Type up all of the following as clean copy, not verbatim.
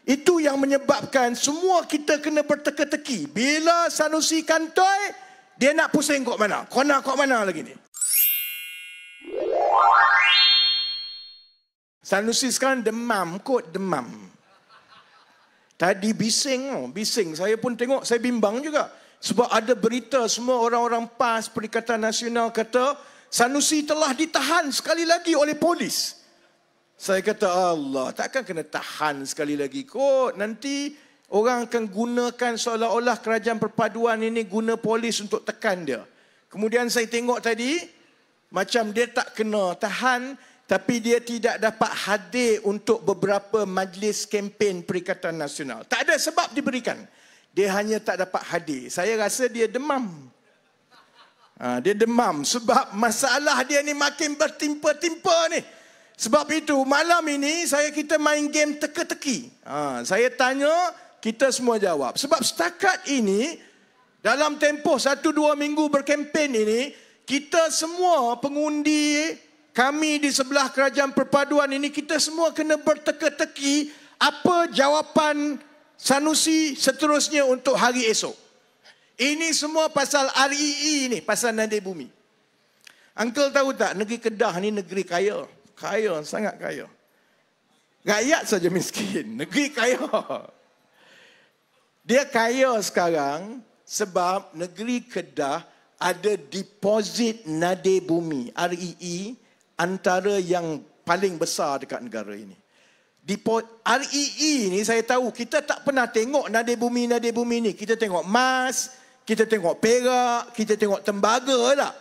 Itu yang menyebabkan semua kita kena berteka-teki. Bila Sanusi kantoi, dia nak pusing kok mana? Kok mana lagi ni? Sanusi sekarang demam kot, demam. Tadi bising. Saya pun tengok, saya bimbang juga. Sebab ada berita semua orang-orang PAS, Perikatan Nasional kata, Sanusi telah ditahan sekali lagi oleh polis. Saya kata, Allah, takkan kena tahan sekali lagi kot. Nanti orang akan gunakan seolah-olah kerajaan perpaduan ini guna polis untuk tekan dia. Kemudian saya tengok tadi, macam dia tak kena tahan, tapi dia tidak dapat hadir untuk beberapa majlis kempen Perikatan Nasional. Tak ada sebab diberikan. Dia hanya tak dapat hadir. Saya rasa dia demam. Dia demam sebab masalah dia ni makin bertimpa-timpa ni. Sebab itu malam ini kita main game teka-teki. Saya tanya, kita semua jawab. Sebab setakat ini, dalam tempoh 1-2 minggu berkempen ini, kita semua pengundi, kami di sebelah kerajaan perpaduan ini, kita semua kena berteka-teki apa jawapan Sanusi seterusnya untuk hari esok. Ini semua pasal REE ni, pasal nadir bumi. Uncle tahu tak, negeri Kedah ni negeri kaya. Kaya, sangat kaya. Rakyat saja miskin, negeri kaya. Dia kaya sekarang sebab negeri Kedah ada deposit nadir bumi, REE, antara yang paling besar dekat negara ini. REE ni saya tahu, kita tak pernah tengok nadir bumi ni. Kita tengok emas, kita tengok perak, kita tengok tembaga tak?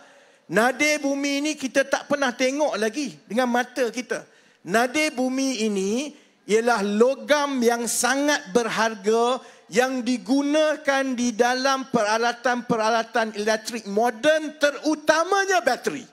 Nadir bumi ini kita tak pernah tengok lagi dengan mata kita. Nadir bumi ini ialah logam yang sangat berharga yang digunakan di dalam peralatan-peralatan elektrik moden, terutamanya bateri.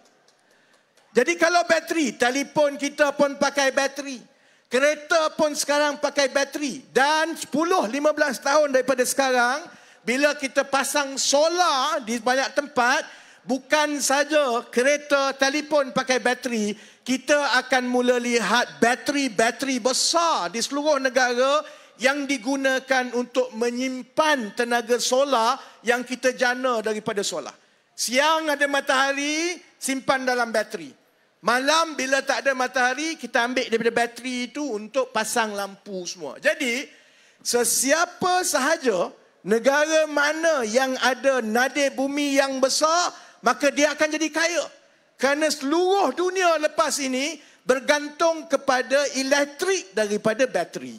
Jadi kalau bateri, telefon kita pun pakai bateri. Kereta pun sekarang pakai bateri. Dan 10-15 tahun daripada sekarang, bila kita pasang solar di banyak tempat, bukan saja kereta, telefon pakai bateri, kita akan mula lihat bateri-bateri besar di seluruh negara yang digunakan untuk menyimpan tenaga solar yang kita jana daripada solar. Siang ada matahari, simpan dalam bateri. Malam bila tak ada matahari, kita ambil daripada bateri itu untuk pasang lampu semua. Jadi, sesiapa sahaja, negara mana yang ada nadir bumi yang besar, maka dia akan jadi kaya. Kerana seluruh dunia lepas ini bergantung kepada elektrik daripada bateri.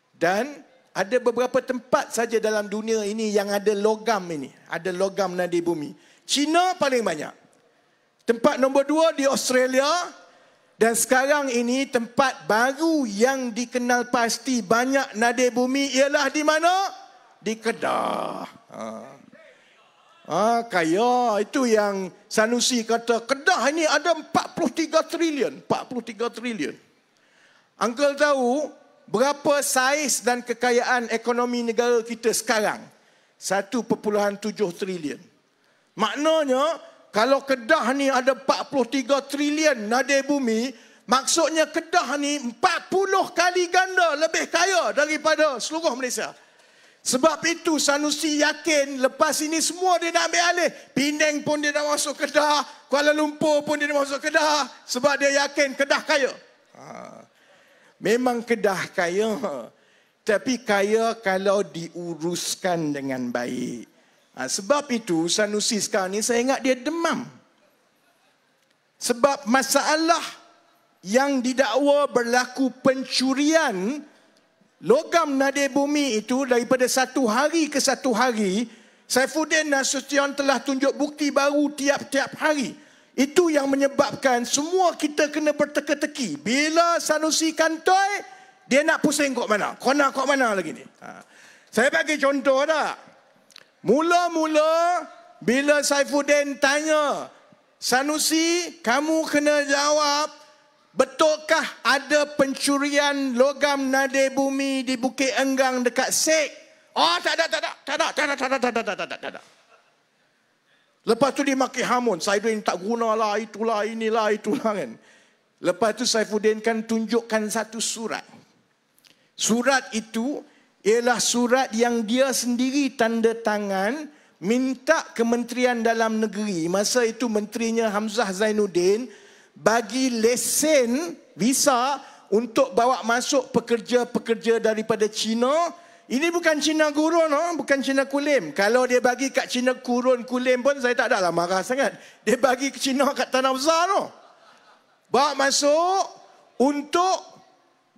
Dan ada beberapa tempat saja dalam dunia ini yang ada logam ini. Ada logam nadir bumi. China paling banyak. Tempat nombor 2 di Australia. Dan sekarang ini tempat baru yang dikenal pasti banyak nadir bumi ialah di mana? Di Kedah. Kaya. Itu yang Sanusi kata, Kedah ini ada 43 trilion. 43 trilion. Uncle tahu berapa saiz dan kekayaan ekonomi negara kita sekarang? 1.7 trilion. Maknanya, kalau Kedah ni ada 43 trilion nadir bumi, maksudnya Kedah ni 40 kali ganda lebih kaya daripada seluruh Malaysia. Sebab itu Sanusi yakin lepas ini semua dia nak ambil alih. Penang pun dia nak masuk Kedah, Kuala Lumpur pun dia nak masuk Kedah. Sebab dia yakin Kedah kaya. Memang Kedah kaya. Tapi kaya kalau diuruskan dengan baik. Sebab itu Sanusi sekarang ni saya ingat dia demam. Sebab masalah yang didakwa berlaku pencurian logam nadir bumi itu daripada satu hari ke satu hari, Saifuddin Nasution telah tunjuk bukti baru tiap-tiap hari. Itu yang menyebabkan semua kita kena berteka-teki. Bila Sanusi kantoi, dia nak pusing kok mana? Kok mana lagi ni? Saya bagi contoh tak? Mula-mula bila Saifuddin tanya, Sanusi, kamu kena jawab, betulkah ada pencurian logam nadir bumi di Bukit Enggang dekat Sek? Oh, tak ada. Lepas tu dia maki hamun. Saifuddin tak gunalah, itulah, inilah, itulah kan. Lepas tu Saifuddin kan tunjukkan satu surat. Surat itu ialah surat yang dia sendiri tanda tangan minta Kementerian Dalam Negeri, masa itu menterinya Hamzah Zainuddin, bagi lesen visa untuk bawa masuk pekerja-pekerja daripada China. Ini bukan Cina gurun, bukan Cina kulim. Kalau dia bagi kat Cina gurun kulim pun saya tak adalah marah sangat. Dia bagi ke Cina kat Tanah Besar tu. Bawa masuk untuk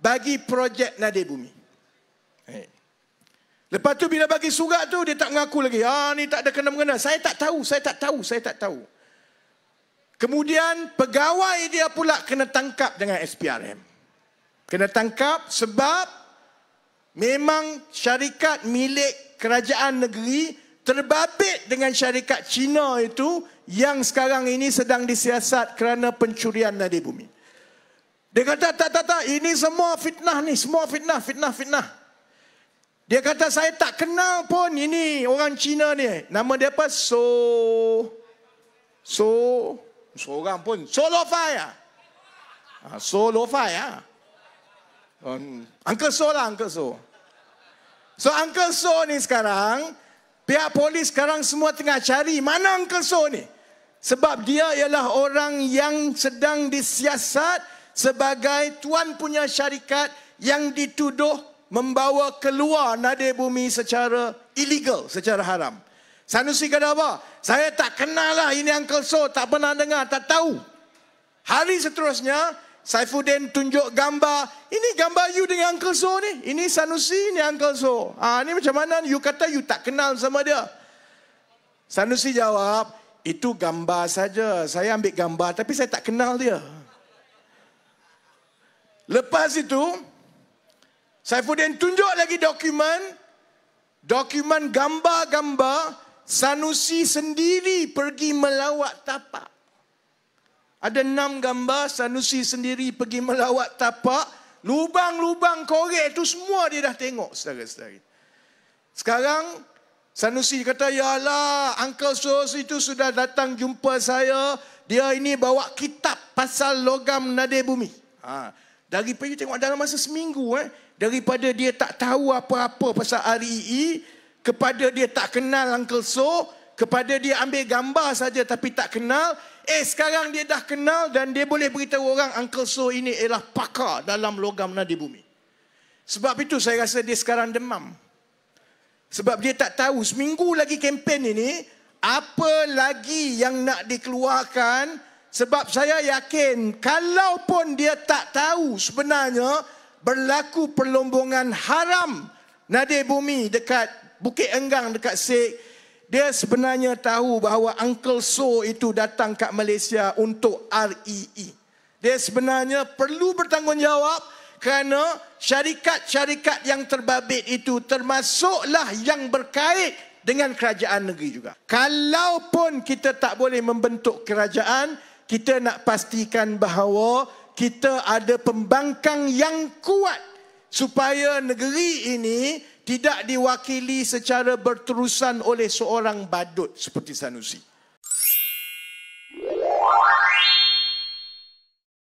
bagi projek Nadir Bumi. Lepas tu bila bagi surat tu dia tak mengaku lagi. Ni tak ada kena-mengena. Saya tak tahu. Kemudian pegawai dia pula kena tangkap dengan SPRM. Kena tangkap sebab memang syarikat milik kerajaan negeri terbabit dengan syarikat Cina itu yang sekarang ini sedang disiasat kerana pencurian Nadir Bumi. Dia kata tak, ini semua fitnah ni, semua fitnah. Dia kata saya tak kenal pun ini orang Cina ni. Nama dia apa? Seorang pun Solofai ah. Solofai ah. Uncle So lah, Uncle So. So Uncle So ni sekarang, pihak polis sekarang semua tengah cari mana Uncle So ni. Sebab dia ialah orang yang sedang disiasat sebagai tuan punya syarikat yang dituduh membawa keluar Nadir Bumi secara illegal, secara haram. Sanusi kata apa? Saya tak kenal lah ini Uncle So, tak pernah dengar, tak tahu. Hari seterusnya, Saifuddin tunjuk gambar. Ini gambar you dengan Uncle So ni. Ini Sanusi, ini Uncle So. Ni macam mana? You kata you tak kenal sama dia. Sanusi jawab, itu gambar saja. Saya ambil gambar tapi saya tak kenal dia. Lepas itu, Saifuddin tunjuk lagi dokumen gambar-gambar Sanusi sendiri pergi melawat tapak. Ada 6 gambar Sanusi sendiri pergi melawat tapak. Lubang-lubang korek itu semua dia dah tengok, saudara-saudari. Sekarang Sanusi kata, yalah, Uncle So itu sudah datang jumpa saya. Dia ini bawa kitab pasal logam Nadir Bumi. Daripada tengok dalam masa seminggu, daripada dia tak tahu apa-apa pasal REE, kepada dia tak kenal Uncle So, kepada dia ambil gambar saja tapi tak kenal, sekarang dia dah kenal dan dia boleh beritahu orang Uncle So ini ialah pakar dalam logam Nadir Bumi. Sebab itu saya rasa dia sekarang demam. Sebab dia tak tahu seminggu lagi kempen ini, apa lagi yang nak dikeluarkan. Sebab saya yakin kalaupun dia tak tahu sebenarnya berlaku perlombongan haram Nadir Bumi dekat Bukit Enggang dekat Sek, dia sebenarnya tahu bahawa Uncle So itu datang kat Malaysia untuk REE. Dia sebenarnya perlu bertanggungjawab kerana syarikat-syarikat yang terbabit itu termasuklah yang berkait dengan kerajaan negeri juga. Kalaupun kita tak boleh membentuk kerajaan, kita nak pastikan bahawa kita ada pembangkang yang kuat supaya negeri ini tidak diwakili secara berterusan oleh seorang badut seperti Sanusi.